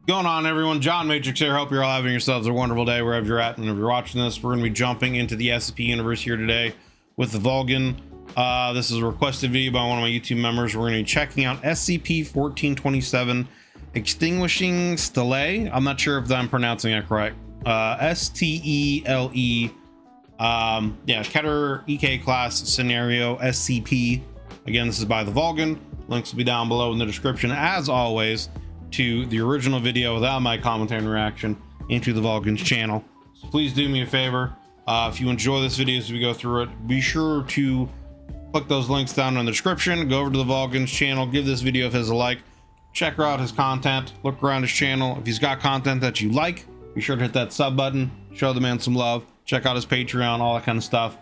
Going on, everyone? John Matrix here. Hope you're all having yourselves a wonderful day wherever you're at. And if you're watching this, we're going to be jumping into the SCP universe here today with the Vulcan. This is a requested video by one of my YouTube members. We're going to be checking out SCP-1427 Extinguishing Stele. I'm not sure if I'm pronouncing that correct. S-T-E-L-E. Yeah, Keter EK class scenario SCP. Again, this is by the Vulcan. Links will be down below in the description, as always, to the original video without my commentary and reaction into the Vulcan's channel. So please do me a favor, if you enjoy this video as we go through it, be sure to click those links down in the description, go over to the Vulcan's channel, give this video of his a like, check out his content, look around his channel. If he's got content that you like, be sure to hit that sub button, show the man some love, check out his Patreon, all that kind of stuff.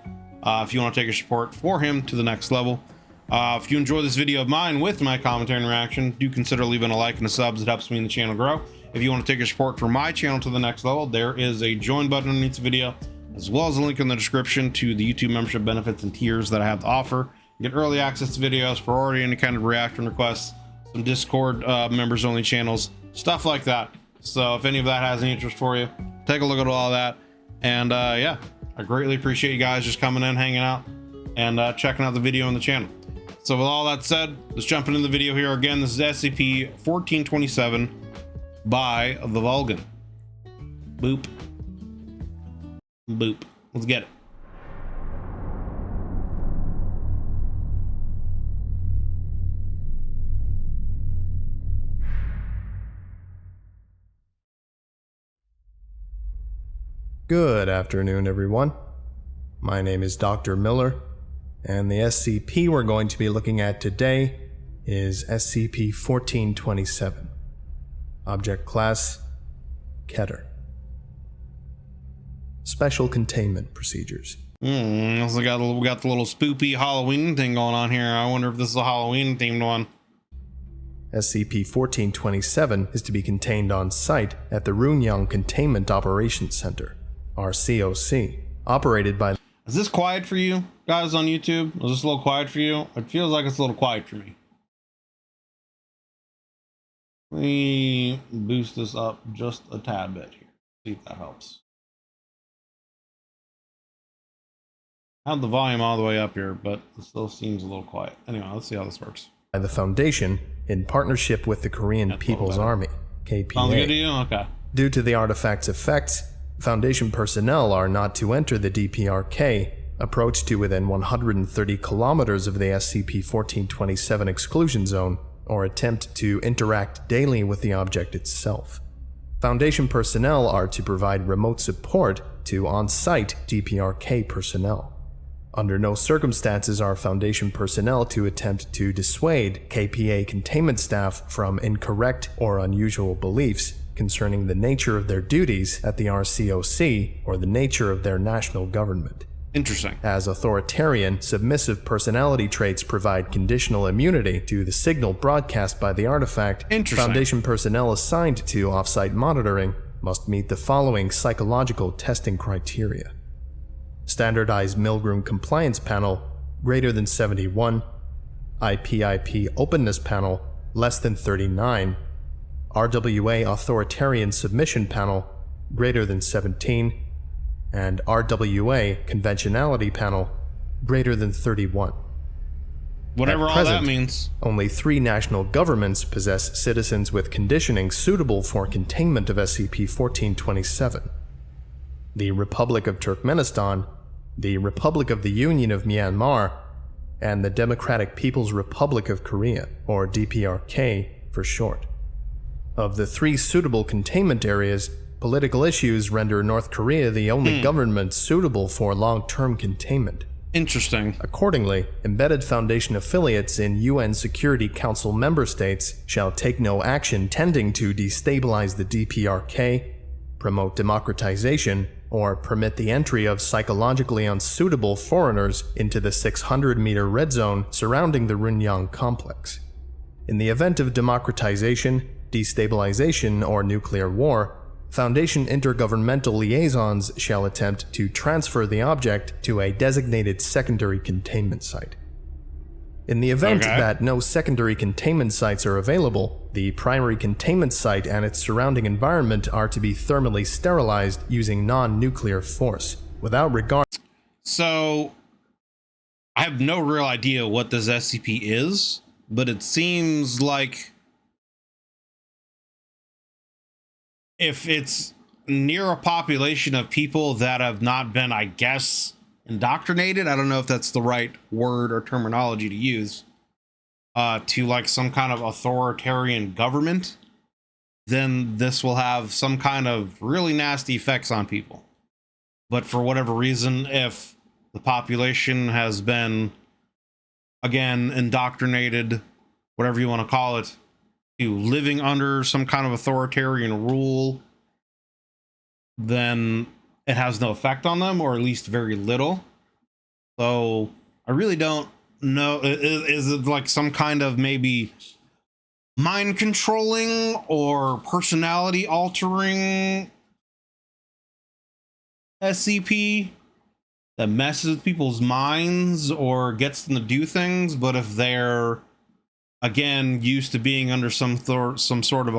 If you want to take your support for him to the next level. If you enjoy this video of mine with my commentary and reaction, do consider leaving a like and a sub. It helps me and the channel grow. If you want to take your support for my channel to the next level, there is a join button underneath the video, as well as a link in the description to the YouTube membership benefits and tiers that I have to offer. You get early access to videos, priority any kind of reaction requests, some Discord members only channels, stuff like that. So if any of that has any interest for you, take a look at all that. And yeah, I greatly appreciate you guys just coming in, hanging out, and checking out the video on the channel. So with all that said, let's jump into the video here. Again, this is SCP-1427 by the Vulcan. Boop. Boop. Let's get it. Good afternoon, everyone. My name is Dr. Miller, and the SCP we're going to be looking at today is SCP-1427. Object Class: Keter. Special Containment Procedures. Also we got the little spoopy Halloween thing going on here. I wonder if this is a Halloween themed one. SCP-1427 is to be contained on site at the Runyang Containment Operations Center, RCOC, operated by... Is this quiet for you guys on YouTube? Is this a little quiet for you? It feels like it's a little quiet for me. Let me boost this up just a tad bit here. See if that helps. I have the volume all the way up here, but it still seems a little quiet. Anyway, let's see how this works. By the Foundation in partnership with the Korean People's Army, KPA. Sounds good to you? Okay. Due to the artifact's effects, Foundation personnel are not to enter the DPRK, approach to within 130 kilometers of the SCP-1427 exclusion zone, or attempt to interact daily with the object itself. Foundation personnel are to provide remote support to on-site DPRK personnel. Under no circumstances are Foundation personnel to attempt to dissuade KPA containment staff from incorrect or unusual beliefs concerning the nature of their duties at the RCOC or the nature of their national government. Interesting. As authoritarian, submissive personality traits provide conditional immunity to the signal broadcast by the artifact, Foundation personnel assigned to off-site monitoring must meet the following psychological testing criteria. Standardized Milgram Compliance Panel greater than 71, IP Openness Panel less than 39, RWA Authoritarian Submission Panel greater than 17, and RWA Conventionality Panel greater than 31. Whatever all that means. Only 3 national governments possess citizens with conditioning suitable for containment of SCP-1427. The Republic of Turkmenistan, the Republic of the Union of Myanmar, and the Democratic People's Republic of Korea, or DPRK for short. Of the 3 suitable containment areas, political issues render North Korea the only government suitable for long-term containment. Interesting. Accordingly, embedded Foundation affiliates in UN Security Council member states shall take no action tending to destabilize the DPRK, promote democratization, or permit the entry of psychologically unsuitable foreigners into the 600-meter red zone surrounding the Runyang complex. In the event of democratization, destabilization, or nuclear war, Foundation intergovernmental liaisons shall attempt to transfer the object to a designated secondary containment site. In the event Okay. that no secondary containment sites are available, the primary containment site and its surrounding environment are to be thermally sterilized using non-nuclear force, without regard. So, I have no real idea what this SCP is, but it seems like if it's near a population of people that have not been, I guess, indoctrinated, I don't know if that's the right word or terminology to use, to like some kind of authoritarian government, then this will have some kind of really nasty effects on people. But for whatever reason, if the population has been, again, indoctrinated, whatever you want to call it, to living under some kind of authoritarian rule, then it has no effect on them, or at least very little. So I really don't know. Is it like some kind of maybe mind controlling or personality altering SCP that messes with people's minds or gets them to do things? But if they're, again, used to being under some sort of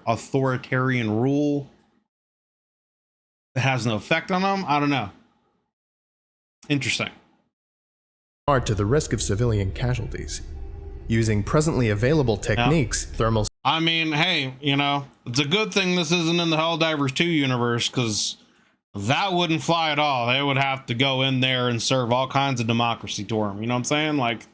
authoritarian rule, it has no effect on them? I don't know. Interesting. To the risk of civilian casualties. Using presently available techniques, thermal. I mean, hey, you know, it's a good thing this isn't in the Helldivers 2 universe, because that wouldn't fly at all. They would have to go in there and serve all kinds of democracy to them. You know what I'm saying? Like,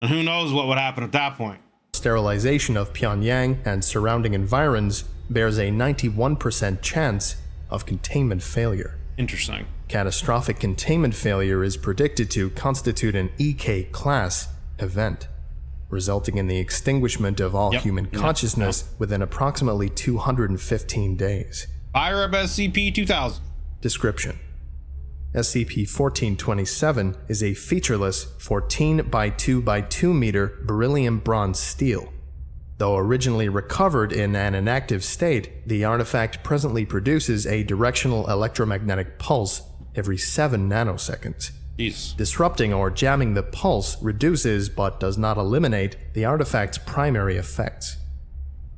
and who knows what would happen at that point. Sterilization of Pyongyang and surrounding environs bears a 91% chance of containment failure. Interesting. Catastrophic containment failure is predicted to constitute an EK class event, resulting in the extinguishment of all human consciousness within approximately 215 days. Fire up SCP-2000. Description: SCP-1427 is a featureless 14 by 2 by 2 meter beryllium bronze steel. Though originally recovered in an inactive state, the artifact presently produces a directional electromagnetic pulse every 7 nanoseconds. Jeez. Disrupting or jamming the pulse reduces but does not eliminate the artifact's primary effects.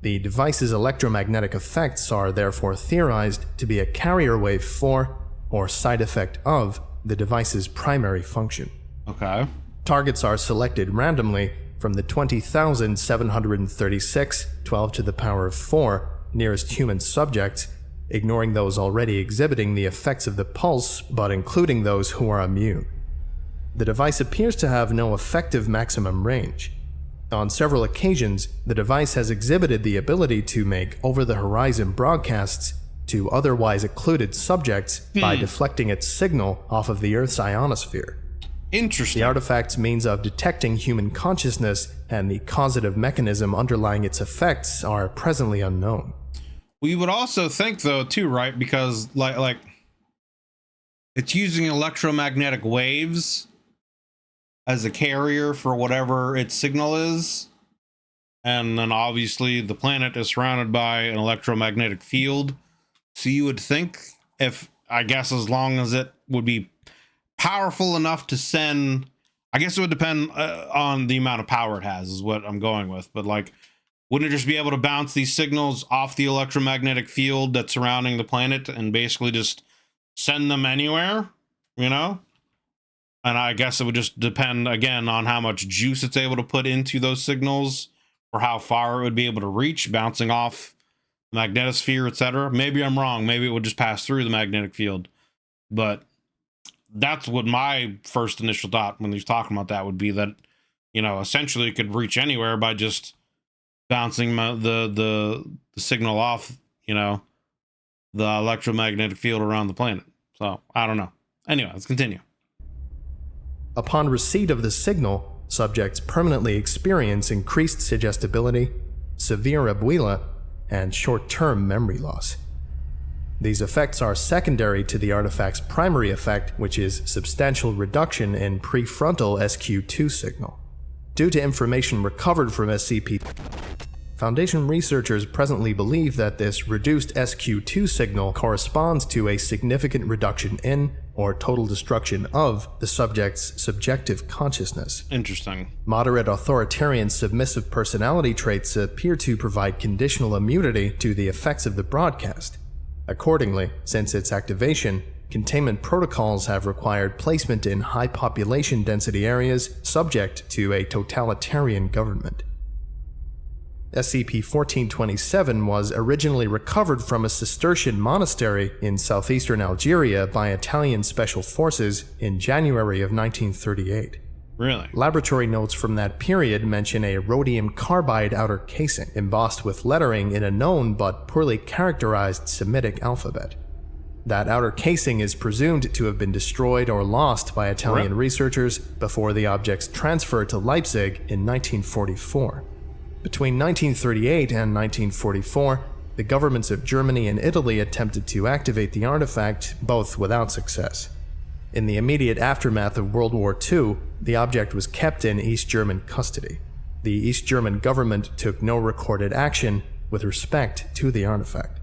The device's electromagnetic effects are therefore theorized to be a carrier wave for, or side effect of, the device's primary function. Okay. Targets are selected randomly from the 20,736 12 to the power of 4 nearest human subjects, ignoring those already exhibiting the effects of the pulse but including those who are immune. The device appears to have no effective maximum range. On several occasions, the device has exhibited the ability to make over-the-horizon broadcasts to otherwise occluded subjects by deflecting its signal off of the Earth's ionosphere. Interesting. The artifact's means of detecting human consciousness and the causative mechanism underlying its effects are presently unknown. We would also think, though, too, right? Because, like it's using electromagnetic waves as a carrier for whatever its signal is. And then, obviously, the planet is surrounded by an electromagnetic field. So you would think, if, I guess, as long as it would be powerful enough to send, I guess it would depend on the amount of power it has, is what I'm going with. But, like, wouldn't it just be able to bounce these signals off the electromagnetic field that's surrounding the planet and basically just send them anywhere, you know? And I guess it would just depend, again, on how much juice it's able to put into those signals or how far it would be able to reach, bouncing off the magnetosphere, etc. Maybe I'm wrong. Maybe it would just pass through the magnetic field. But that's what my first initial thought when he was talking about that would be, that, you know, essentially it could reach anywhere by just bouncing the signal off, you know, the electromagnetic field around the planet. So I don't know. Anyway, let's continue. Upon receipt of the signal, subjects permanently experience increased suggestibility, severe abuela, and short-term memory loss. These effects are secondary to the artifact's primary effect, which is substantial reduction in prefrontal SQ2 signal. Due to information recovered from SCP, Foundation researchers presently believe that this reduced SQ2 signal corresponds to a significant reduction in, or total destruction of, the subject's subjective consciousness. Interesting. Moderate authoritarian submissive personality traits appear to provide conditional immunity to the effects of the broadcast. Accordingly, since its activation, containment protocols have required placement in high population density areas subject to a totalitarian government. SCP-1427 was originally recovered from a Cistercian monastery in southeastern Algeria by Italian special forces in January of 1938. Really? Laboratory notes from that period mention a rhodium carbide outer casing, embossed with lettering in a known but poorly characterized Semitic alphabet. That outer casing is presumed to have been destroyed or lost by Italian researchers before the object's transfer to Leipzig in 1944. Between 1938 and 1944, the governments of Germany and Italy attempted to activate the artifact, both without success. In the immediate aftermath of World War II, the object was kept in East German custody. The East German government took no recorded action with respect to the artifact.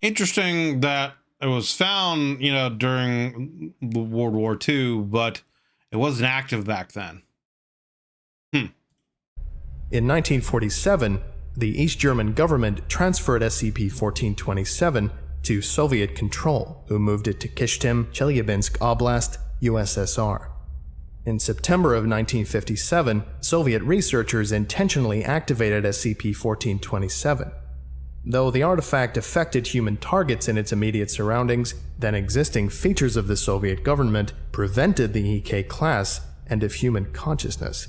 Interesting that it was found, during World War II, but it wasn't active back then. In 1947, the East German government transferred SCP-1427 to Soviet control, who moved it to Kishtim, Chelyabinsk Oblast, USSR. In September of 1957, Soviet researchers intentionally activated SCP-1427. Though the artifact affected human targets in its immediate surroundings, then existing features of the Soviet government prevented the EK class and of human consciousness.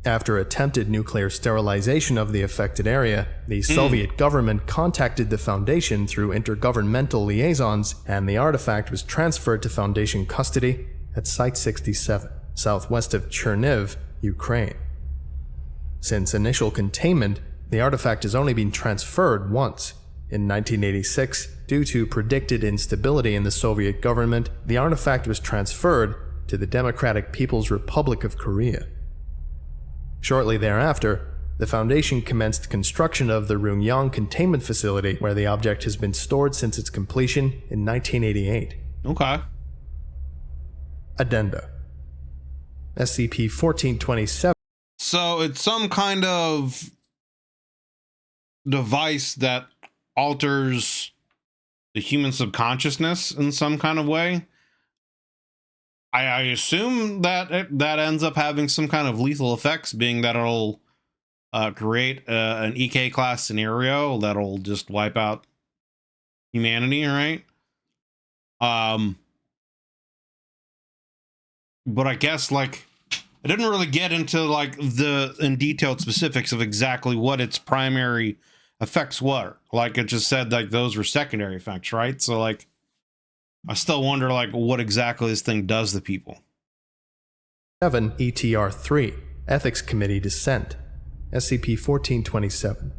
After attempted nuclear sterilization of the affected area, the Soviet government contacted the Foundation through intergovernmental liaisons, and the artifact was transferred to Foundation custody at Site 67, southwest of Cherniv, Ukraine. Since initial containment, the artifact has only been transferred once. In 1986, due to predicted instability in the Soviet government, the artifact was transferred to the Democratic People's Republic of Korea. Shortly thereafter, the Foundation commenced construction of the Rungyang containment facility, where the object has been stored since its completion in 1988. Okay. Addenda. SCP-1427. So it's some kind of device that alters the human subconsciousness in some kind of way. I assume that that ends up having some kind of lethal effects, being that it'll create an EK class scenario that'll just wipe out humanity, right? But I guess I didn't really get into in detailed specifics of exactly what its primary effects were. It just said those were secondary effects, right? So I still wonder what exactly this thing does to people. 7 ETR-3 Ethics Committee Dissent. SCP-1427.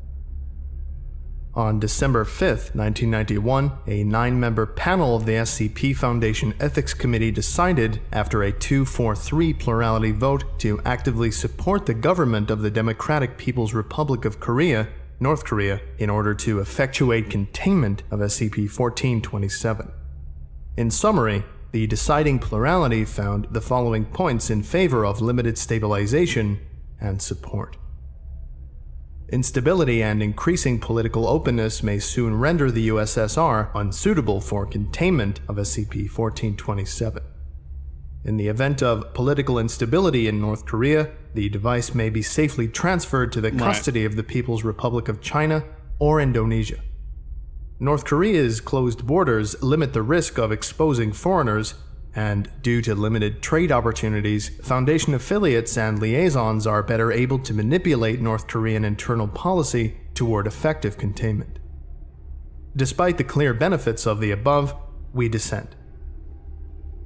On December 5th, 1991, a 9-member panel of the SCP Foundation Ethics Committee decided, after a 2-4-3 plurality vote, to actively support the government of the Democratic People's Republic of Korea, North Korea, in order to effectuate containment of SCP-1427. In summary, the deciding plurality found the following points in favor of limited stabilization and support. Instability and increasing political openness may soon render the USSR unsuitable for containment of SCP-1427. In the event of political instability in North Korea, the device may be safely transferred to the custody of the People's Republic of China or Indonesia. North Korea's closed borders limit the risk of exposing foreigners, and due to limited trade opportunities, Foundation affiliates and liaisons are better able to manipulate North Korean internal policy toward effective containment. Despite the clear benefits of the above, we dissent.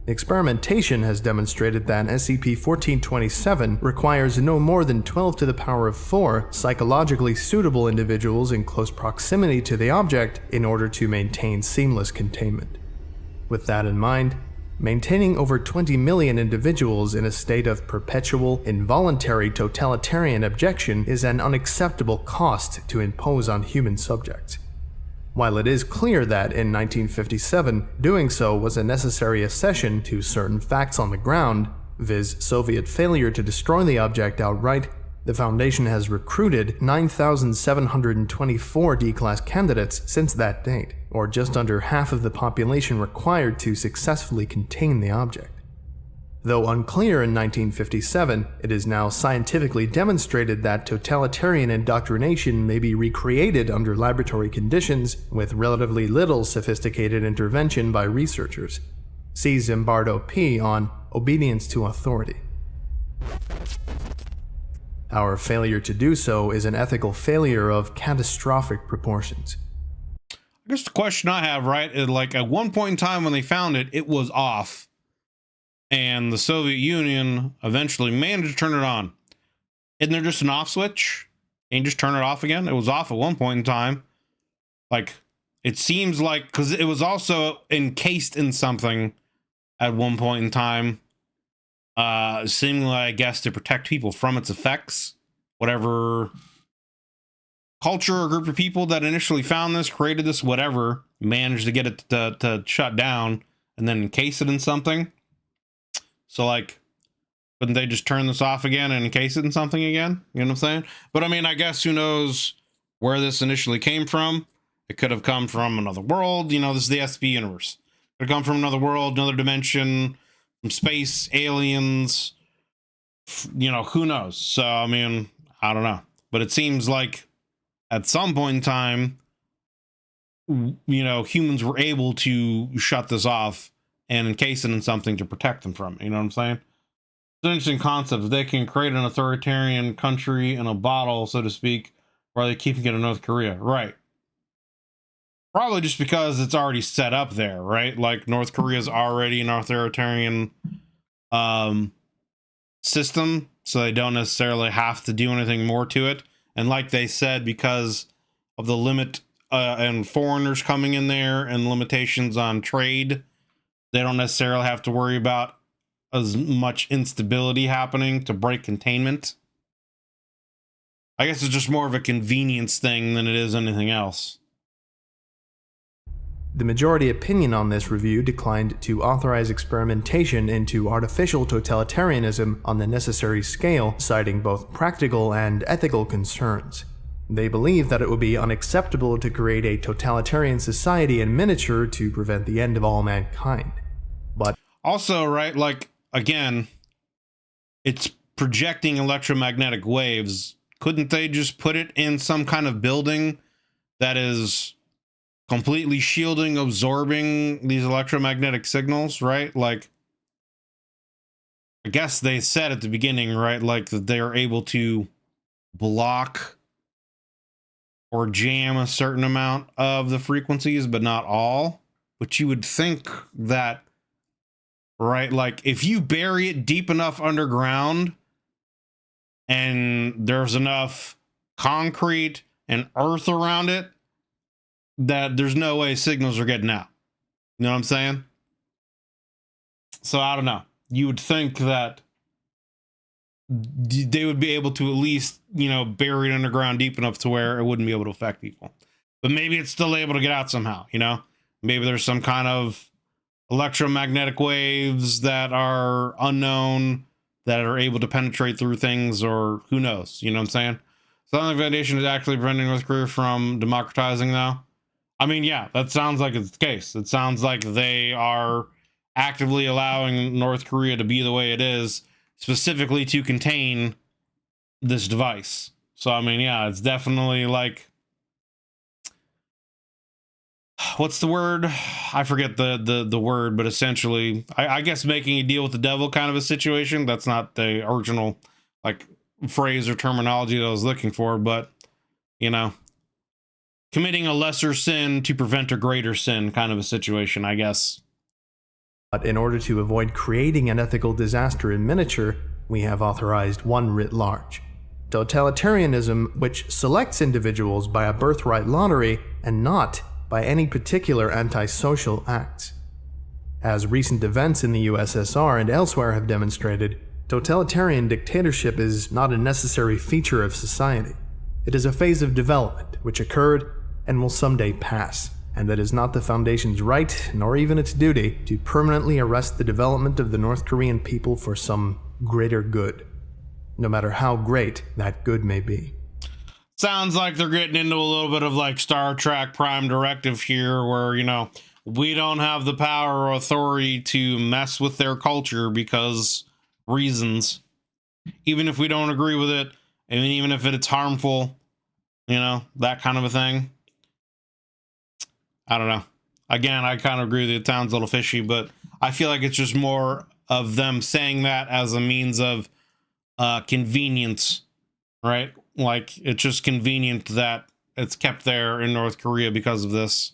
Experimentation has demonstrated that SCP-1427 requires no more than 12 to the power of 4 psychologically suitable individuals in close proximity to the object in order to maintain seamless containment. With that in mind, Maintaining over 20 million individuals in a state of perpetual, involuntary totalitarian abjection is an unacceptable cost to impose on human subjects. While it is clear that in 1957, doing so was a necessary accession to certain facts on the ground, viz. Soviet failure to destroy the object outright, the Foundation has recruited 9,724 D-Class candidates since that date, or just under half of the population required to successfully contain the object. Though unclear in 1957, it is now scientifically demonstrated that totalitarian indoctrination may be recreated under laboratory conditions with relatively little sophisticated intervention by researchers. See Zimbardo P. on Obedience to Authority. Our failure to do so is an ethical failure of catastrophic proportions. I guess the question I have, right, is like at one point in time when they found it, it was off. And the Soviet Union eventually managed to turn it on. Isn't there just an off switch? And just turn it off again? It was off at one point in time. Like, it seems like, because it was also encased in something at one point in time. Seemingly, I guess, to protect people from its effects. Whatever culture or group of people that initially found this, created this, whatever, managed to get it to shut down and then encase it in something. So, like, couldn't they just turn this off again and encase it in something again? You know what I'm saying? But, I mean, I guess who knows where this initially came from. It could have come from another world. You know, this is the SCP universe. It could have come from another world, another dimension, from space, aliens, you know, who knows? So, I mean, I don't know. But it seems like at some point in time, you know, humans were able to shut this off and encase it in something to protect them from it. You know what I'm saying? It's an interesting concept. They can create an authoritarian country in a bottle, so to speak, while they're keeping it in North Korea. Right. Probably just because it's already set up there, right? Like North Korea is already an authoritarian system, so they don't necessarily have to do anything more to it. And like they said, because of the limit and foreigners coming in there and limitations on trade, they don't necessarily have to worry about as much instability happening to break containment. I guess it's just more of a convenience thing than it is anything else. The majority opinion on this review declined to authorize experimentation into artificial totalitarianism on the necessary scale, citing both practical and ethical concerns. They believe that it would be unacceptable to create a totalitarian society in miniature to prevent the end of all mankind. But also, right, like, again, it's projecting electromagnetic waves. Couldn't they just put it in some kind of building that is completely shielding, absorbing these electromagnetic signals, right? Like, I guess they said at the beginning, right, like that they are able to block or jam a certain amount of the frequencies, but not all. But you would think that, right, like if you bury it deep enough underground and there's enough concrete and earth around it, that there's no way signals are getting out. You know what I'm saying? So I don't know. You would think that they would be able to at least, you know, bury it underground deep enough to where it wouldn't be able to affect people. But maybe it's still able to get out somehow, you know? Maybe there's some kind of electromagnetic waves that are unknown that are able to penetrate through things, or who knows, you know what I'm saying? Something the Foundation is actually preventing North Korea from democratizing now. I mean, yeah, that sounds like it's the case. It sounds like they are actively allowing North Korea to be the way it is, specifically to contain this device. So, I mean, yeah, it's definitely like, what's the word? I forget the word, but essentially, I guess making a deal with the devil kind of a situation. That's not the original, like, phrase or terminology that I was looking for, but, you know, committing a lesser sin to prevent a greater sin kind of a situation, I guess. But in order to avoid creating an ethical disaster in miniature, we have authorized one writ large: totalitarianism, which selects individuals by a birthright lottery and not by any particular antisocial acts. As recent events in the USSR and elsewhere have demonstrated, totalitarian dictatorship is not a necessary feature of society. It is a phase of development which occurred and will someday pass, and that is not the Foundation's right, nor even its duty, to permanently arrest the development of the North Korean people for some greater good, no matter how great that good may be. Sounds like they're getting into a little bit of like Star Trek Prime Directive here, where, you know, we don't have the power or authority to mess with their culture because reasons. Even if we don't agree with it, and even if it's harmful, you know, that kind of a thing. I don't know. Again, I kind of agree that it sounds a little fishy, but I feel like it's just more of them saying that as a means of convenience, right? Like, it's just convenient that it's kept there in North Korea because of this.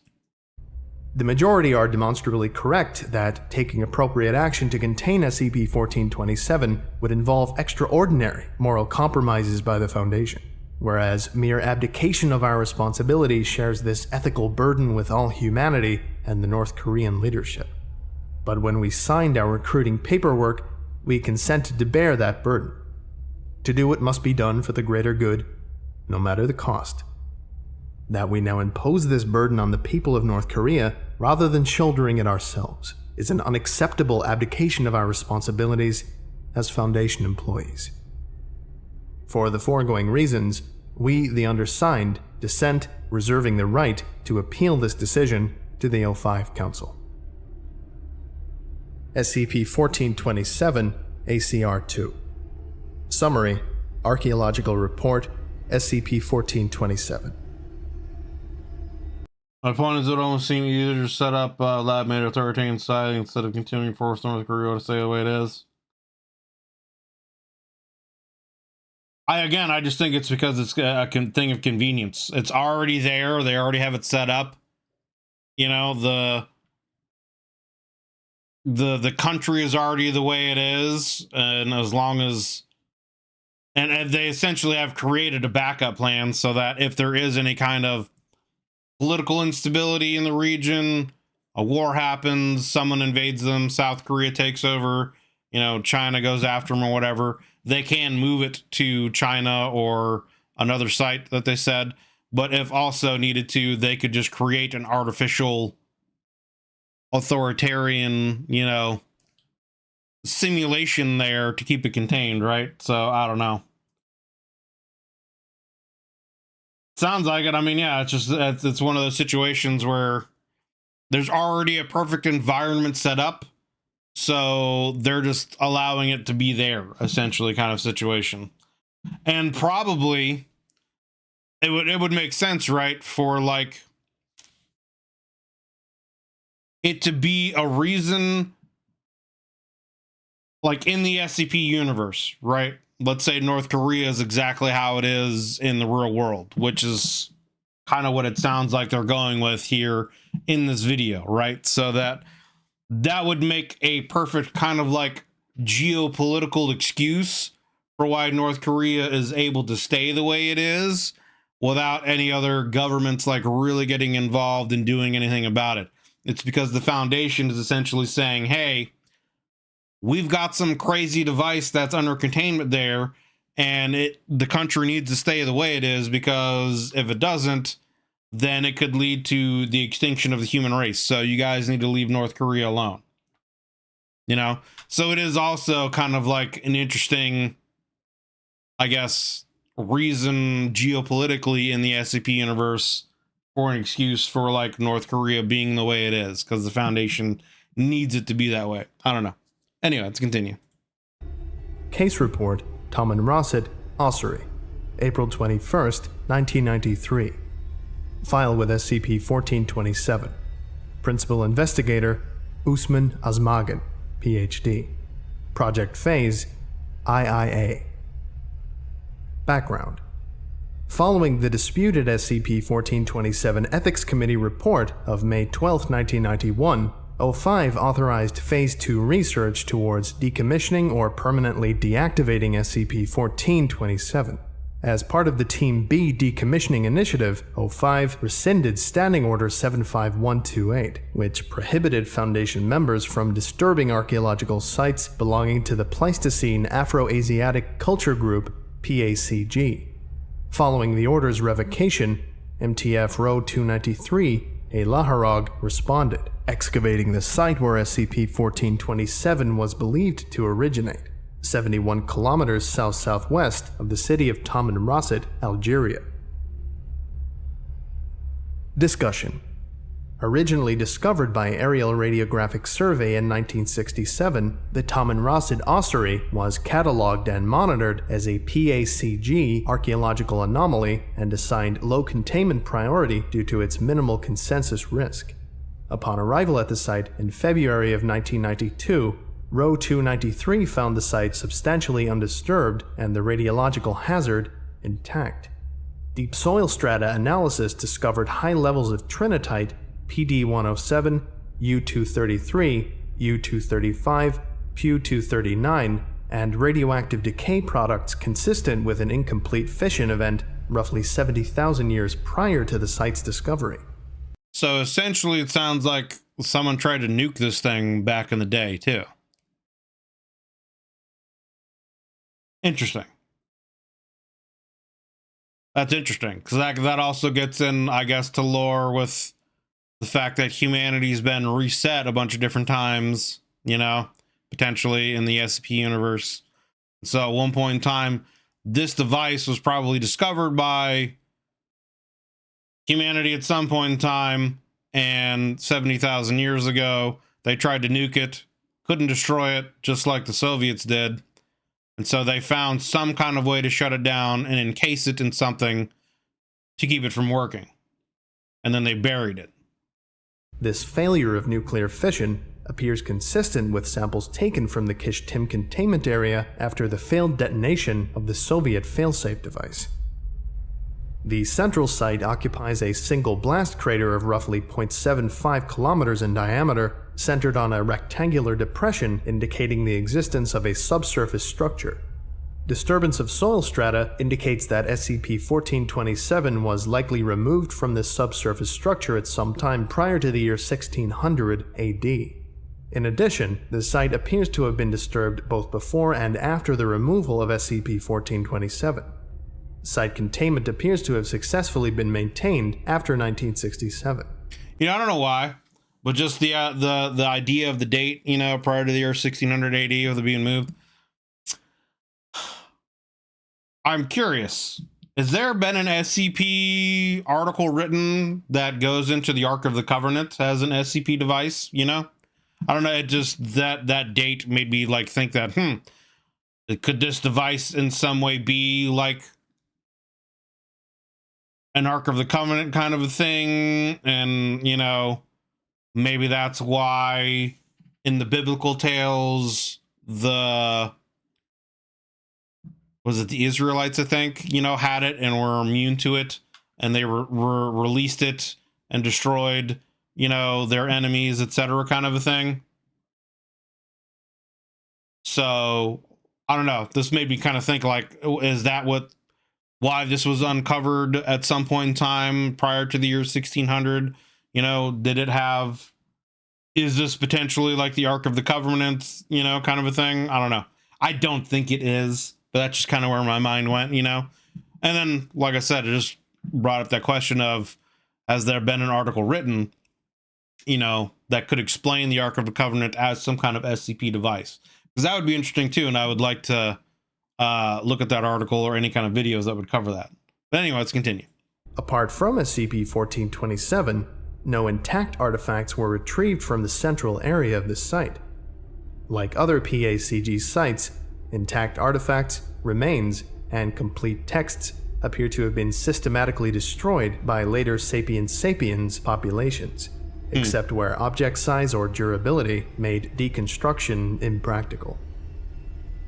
The majority are demonstrably correct that taking appropriate action to contain SCP-1427 would involve extraordinary moral compromises by the Foundation, whereas mere abdication of our responsibility shares this ethical burden with all humanity and the North Korean leadership. But when we signed our recruiting paperwork, we consented to bear that burden. To do what must be done for the greater good, no matter the cost. That we now impose this burden on the people of North Korea, rather than shouldering it ourselves, is an unacceptable abdication of our responsibilities as Foundation employees. For the foregoing reasons, we, the undersigned, dissent, reserving the right to appeal this decision to the O5 Council. SCP-1427, ACR-2. Summary: Archaeological Report, SCP-1427. My point is, it almost seems you just set up lab-made authoritarian society instead of continuing to force North Korea to stay the way it is. I just think it's because it's a thing of convenience. It's already there. They already have it set up. You know, the country is already the way it is, and as long as, and they essentially have created a backup plan so that if there is any kind of political instability in the region, a war happens, someone invades them, South Korea takes over, you know, China goes after them or whatever, they can move it to China or another site that they said. But if also needed to, they could just create an artificial authoritarian, you know, simulation there to keep it contained, right? So I don't know. Sounds like it. I mean, yeah, it's just, it's one of those situations where there's already a perfect environment set up, so they're just allowing it to be there, essentially, kind of situation. And probably it would make sense, right, for like it to be a reason, like in the SCP universe, right? Let's say North Korea is exactly how it is in the real world, which is kind of what it sounds like they're going with here in this video, right? So that would make a perfect kind of like geopolitical excuse for why North Korea is able to stay the way it is without any other governments like really getting involved and doing anything about it. It's because the Foundation is essentially saying, hey, we've got some crazy device that's under containment there, and the country needs to stay the way it is, because if it doesn't, then it could lead to the extinction of the human race. So you guys need to leave North Korea alone. You know? So it is also kind of like an interesting, I guess, reason geopolitically in the SCP universe for an excuse for like North Korea being the way it is, because the Foundation needs it to be that way. I don't know. Anyway, let's continue. Case Report, Tom and Rossett, Ossuary, April 21st, 1993. File with SCP-1427. Principal Investigator, Usman Azmagan, Ph.D. Project Phase, IIA. Background. Following the disputed SCP-1427 Ethics Committee report of May 12, 1991, O5 authorized Phase 2 research towards decommissioning or permanently deactivating SCP-1427. As part of the Team B decommissioning initiative, O5 rescinded Standing Order 75128, which prohibited Foundation members from disturbing archaeological sites belonging to the Pleistocene Afro-Asiatic Culture Group, PACG. Following the order's revocation, MTF Row 293, a Laharog, responded, excavating the site where SCP-1427 was believed to originate, 71 kilometers south-southwest of the city of Tamanrasset, Algeria. Discussion. Originally discovered by Aerial Radiographic Survey in 1967, the Tamanrasset ossuary was catalogued and monitored as a PACG archaeological anomaly and assigned low containment priority due to its minimal consensus risk. Upon arrival at the site in February of 1992, Row 293 found the site substantially undisturbed and the radiological hazard intact. Deep soil strata analysis discovered high levels of trinitite, PD-107, U-233, U-235, Pu-239, and radioactive decay products consistent with an incomplete fission event roughly 70,000 years prior to the site's discovery. So essentially it sounds like someone tried to nuke this thing back in the day too. Interesting. That's interesting, because that also gets in, I guess, to lore with the fact that humanity's been reset a bunch of different times, you know, potentially in the SCP universe. So at one point in time, this device was probably discovered by humanity at some point in time, and 70,000 years ago, they tried to nuke it, couldn't destroy it, just like the Soviets did. And so they found some kind of way to shut it down and encase it in something to keep it from working. And then they buried it. This failure of nuclear fission appears consistent with samples taken from the Kishtim containment area after the failed detonation of the Soviet failsafe device. The central site occupies a single blast crater of roughly 0.75 kilometers in diameter, centered on a rectangular depression indicating the existence of a subsurface structure. Disturbance of soil strata indicates that SCP-1427 was likely removed from this subsurface structure at some time prior to the year 1600 AD. In addition, the site appears to have been disturbed both before and after the removal of SCP-1427. Site containment appears to have successfully been maintained after 1967. You know, I don't know why, but just the idea of the date, you know, prior to the year 1600 AD of it being moved. I'm curious. Has there been an SCP article written that goes into the Ark of the Covenant as an SCP device? You know, I don't know. It just that date made me like think that could this device in some way be like an Ark of the Covenant kind of a thing? And, you know, maybe that's why in the biblical tales, was it the Israelites, I think, you know, had it and were immune to it, and they released it and destroyed, you know, their enemies, etc., kind of a thing. So, I don't know. This made me kind of think, like, is that why this was uncovered at some point in time prior to the year 1600? You know, is this potentially like the Ark of the Covenant, you know, kind of a thing? I don't know. I don't think it is, but that's just kind of where my mind went, you know? And then, like I said, it just brought up that question of, has there been an article written, you know, that could explain the Ark of the Covenant as some kind of SCP device? Because that would be interesting too, and I would like to look at that article or any kind of videos that would cover that. But anyway, let's continue. Apart from SCP-1427, no intact artifacts were retrieved from the central area of the site. Like other PACG sites, intact artifacts, remains, and complete texts appear to have been systematically destroyed by later Sapiens sapiens populations, except where object size or durability made deconstruction impractical.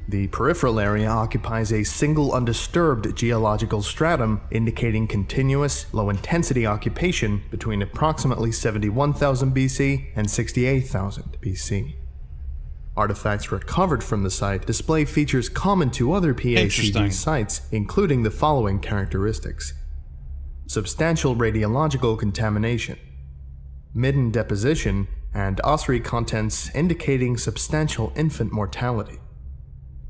The peripheral area occupies a single undisturbed geological stratum indicating continuous, low-intensity occupation between approximately 71,000 BC and 68,000 BC. Artifacts recovered from the site display features common to other Interesting. PACG sites, including the following characteristics: substantial radiological contamination, midden deposition, and ossuary contents indicating substantial infant mortality,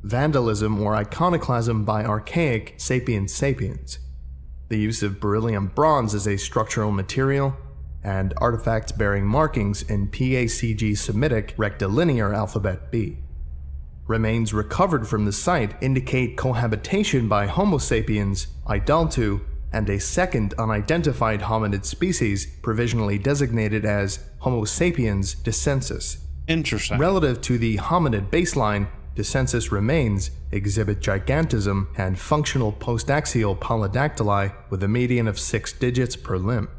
vandalism or iconoclasm by archaic sapiens sapiens, the use of beryllium bronze as a structural material, and artifacts bearing markings in PACG Semitic rectilinear alphabet B. Remains recovered from the site indicate cohabitation by Homo sapiens, Idaltu, and a second unidentified hominid species provisionally designated as Homo sapiens descensus. Interesting. Relative to the hominid baseline, descensus remains exhibit gigantism and functional postaxial polydactyli with a median of 6 digits per limb.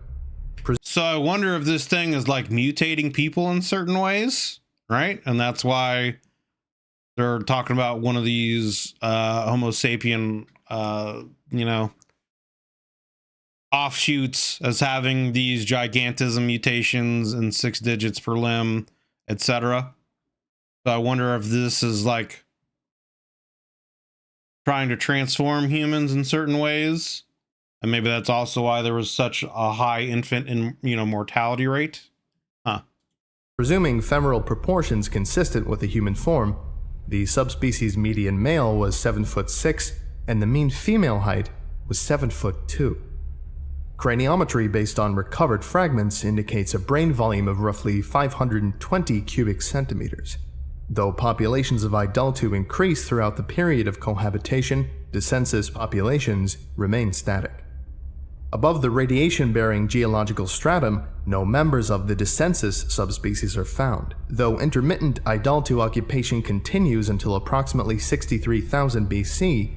So I wonder if this thing is like mutating people in certain ways, right? And that's why they're talking about one of these Homo sapien, offshoots as having these gigantism mutations and 6 digits per limb, etc. So I wonder if this is like trying to transform humans in certain ways. And maybe that's also why there was such a high infant and mortality rate. Presuming femoral proportions consistent with the human form, the subspecies median male was 7'6", and the mean female height was 7'2". Craniometry based on recovered fragments indicates a brain volume of roughly 520 cubic centimeters. Though populations of Idaltu increase throughout the period of cohabitation, descensus populations remain static. Above the radiation-bearing geological stratum, no members of the descensus subspecies are found, though intermittent Idaltu occupation continues until approximately 63,000 BC.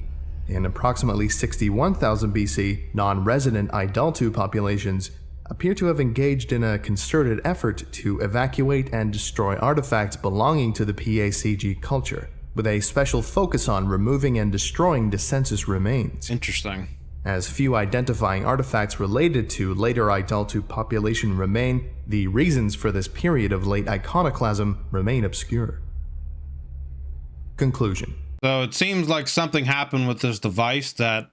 In approximately 61,000 BC, non-resident Idaltu populations appear to have engaged in a concerted effort to evacuate and destroy artifacts belonging to the PACG culture, with a special focus on removing and destroying descensus remains. Interesting. As few identifying artifacts related to later Idaltu population remain, the reasons for this period of late iconoclasm remain obscure. Conclusion. So it seems like something happened with this device that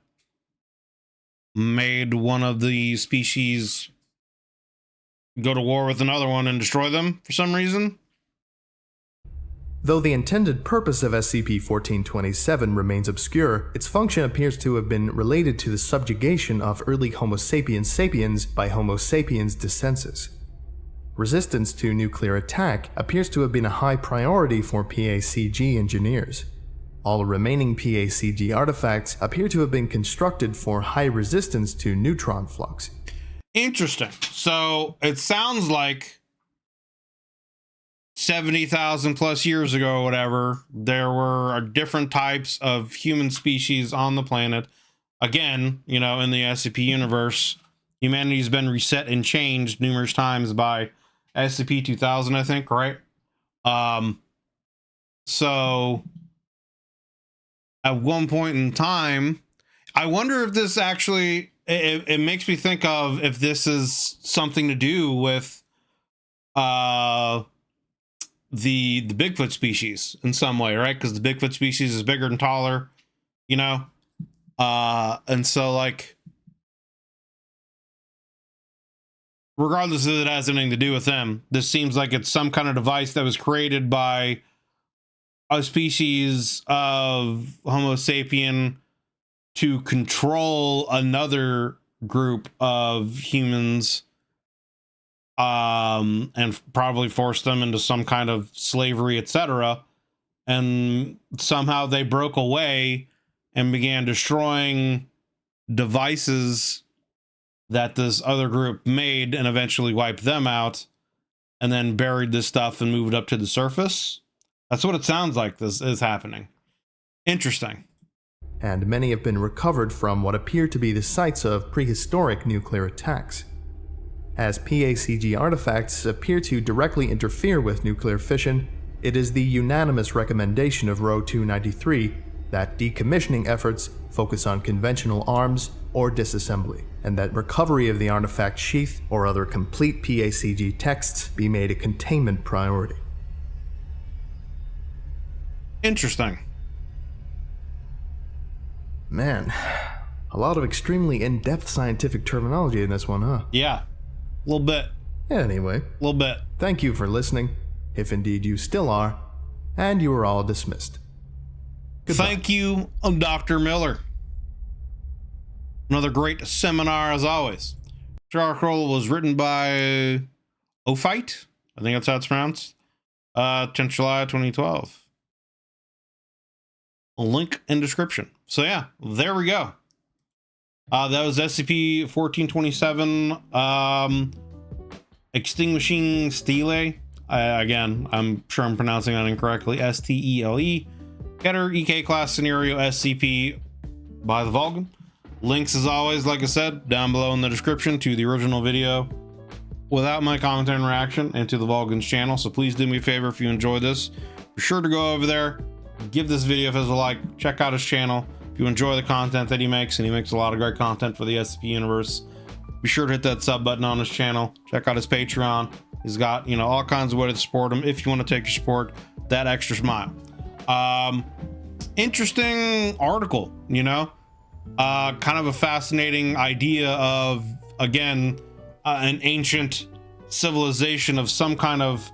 made one of the species go to war with another one and destroy them for some reason. Though the intended purpose of SCP-1427 remains obscure, its function appears to have been related to the subjugation of early Homo sapiens sapiens by Homo sapiens descensus. Resistance to nuclear attack appears to have been a high priority for PACG engineers. All remaining PACG artifacts appear to have been constructed for high resistance to neutron flux. Interesting. So it sounds like 70,000 plus years ago or whatever, there were different types of human species on the planet. Again, in the SCP universe, humanity's been reset and changed numerous times by SCP-2000, I think, right? So at one point in time, I wonder if this actually, it makes me think of if this is something to do with the Bigfoot species in some way, right? Because the Bigfoot species is bigger and taller, and so like, regardless if it has anything to do with them, this seems like it's some kind of device that was created by a species of Homo sapien to control another group of humans, and probably force them into some kind of slavery, etc. And somehow they broke away and began destroying devices that this other group made and eventually wiped them out, and then buried this stuff and moved up to the surface. That's what it sounds like this is happening. Interesting. And many have been recovered from what appear to be the sites of prehistoric nuclear attacks. As PACG artifacts appear to directly interfere with nuclear fission, it is the unanimous recommendation of Row 293 that decommissioning efforts focus on conventional arms or disassembly, and that recovery of the artifact sheath or other complete PACG texts be made a containment priority. Interesting. Man, a lot of extremely in-depth scientific terminology in this one, huh? Yeah, a little bit. Anyway, A little bit. thank you for listening, if indeed you still are, and you are all dismissed. Goodbye. Thank you, Dr. Miller. Another great seminar as always. This article was written by Ophight. I think that's how it's pronounced. 10th July 2012. A link in description. So yeah, there we go. That was SCP-1427. Extinguishing Stele. Again, I'm sure I'm pronouncing that incorrectly. STELE. Getter EK class scenario SCP by the Vulcan. Links, as always, like I said, down below in the description to the original video without my commentary and reaction, and to the Vulcan's channel. So please do me a favor, if you enjoyed this, be sure to go over there, give this video a like, check out his channel. If you enjoy the content that he makes, and he makes a lot of great content for the SCP universe, be sure to hit that sub button on his channel. Check out his Patreon. He's got, you know, all kinds of ways to support him if you want to take your support that extra smile. Interesting article, you know, kind of a fascinating idea of, again, an ancient civilization of some kind of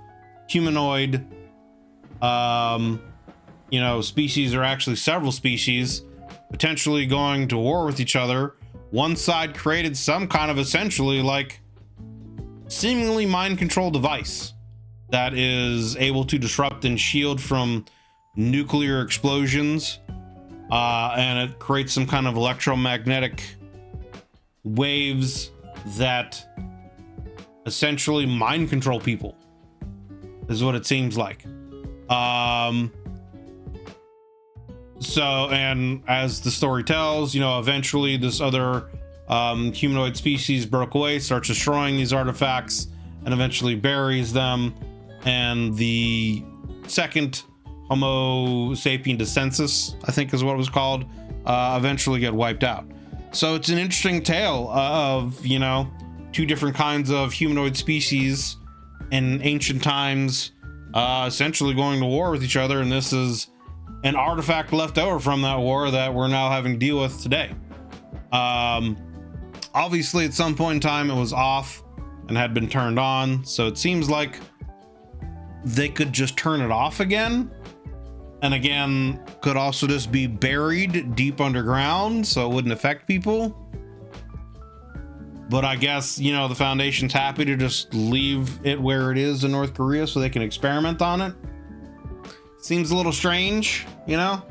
humanoid, you know, species, or actually several species, potentially going to war with each other. One side created some kind of essentially like seemingly mind control device that is able to disrupt and shield from nuclear explosions, and it creates some kind of electromagnetic waves that essentially mind control people, is what it seems like. So, and as the story tells, you know, eventually this other humanoid species broke away, starts destroying these artifacts, and eventually buries them, and the second Homo sapien descensus, I think is what it was called, eventually get wiped out. So it's an interesting tale of, you know, two different kinds of humanoid species in ancient times, essentially going to war with each other, and this is an artifact left over from that war that we're now having to deal with today. Obviously at some point in time it was off and had been turned on, so it seems like they could just turn it off again, and again could also just be buried deep underground so it wouldn't affect people. But I guess, you know, the Foundation's happy to just leave it where it is in North Korea so they can experiment on it. Seems a little strange, you know,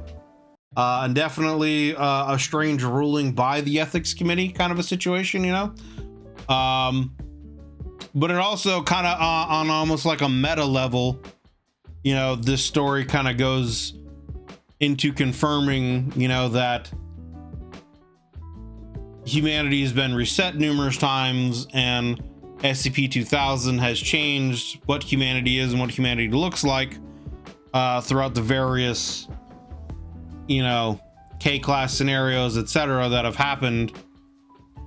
and definitely a strange ruling by the ethics committee kind of a situation, you know. But it also kind of on almost like a meta level, you know, this story kind of goes into confirming, you know, that humanity has been reset numerous times, and SCP-2000 has changed what humanity is and what humanity looks like throughout the various, you know, K-class scenarios, etc., that have happened,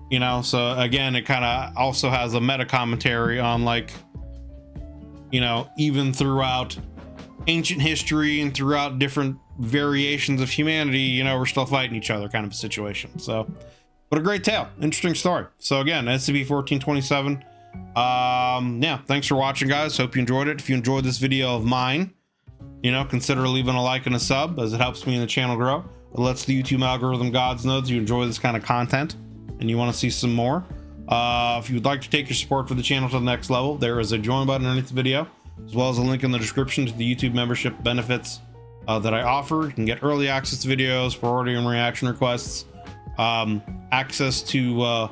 you know. So again, it kind of also has a meta commentary on, like, you know, even throughout ancient history and throughout different variations of humanity, you know, we're still fighting each other kind of a situation. So, but a great tale, interesting story. So again, SCP-1427. Yeah, thanks for watching, guys. Hope you enjoyed it. If you enjoyed this video of mine, you know, consider leaving a like and a sub, as it helps me and the channel grow. It lets the YouTube algorithm gods know that you enjoy this kind of content and you want to see some more. If you would like to take your support for the channel to the next level, there is a join button underneath the video, as well as a link in the description to the YouTube membership benefits that I offer. You can get early access to videos, priority and reaction requests, access to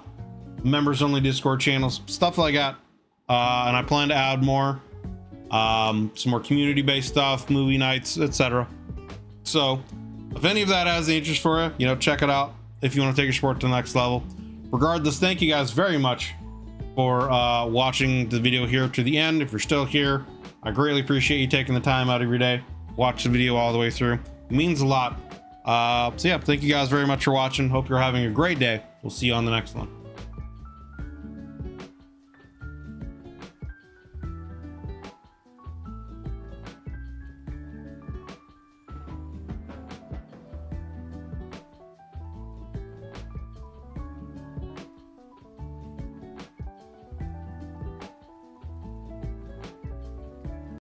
members only Discord channels, stuff like that. And I plan to add more, some more community based stuff, movie nights, etc. So if any of that has the interest for you, you know, check it out if you want to take your sport to the next level. Regardless, thank you guys very much for watching the video here to the end. If you're still here, I greatly appreciate you taking the time out of your day, watch the video all the way through. It means a lot. So yeah, thank you guys very much for watching. Hope you're having a great day. We'll see you on the next one.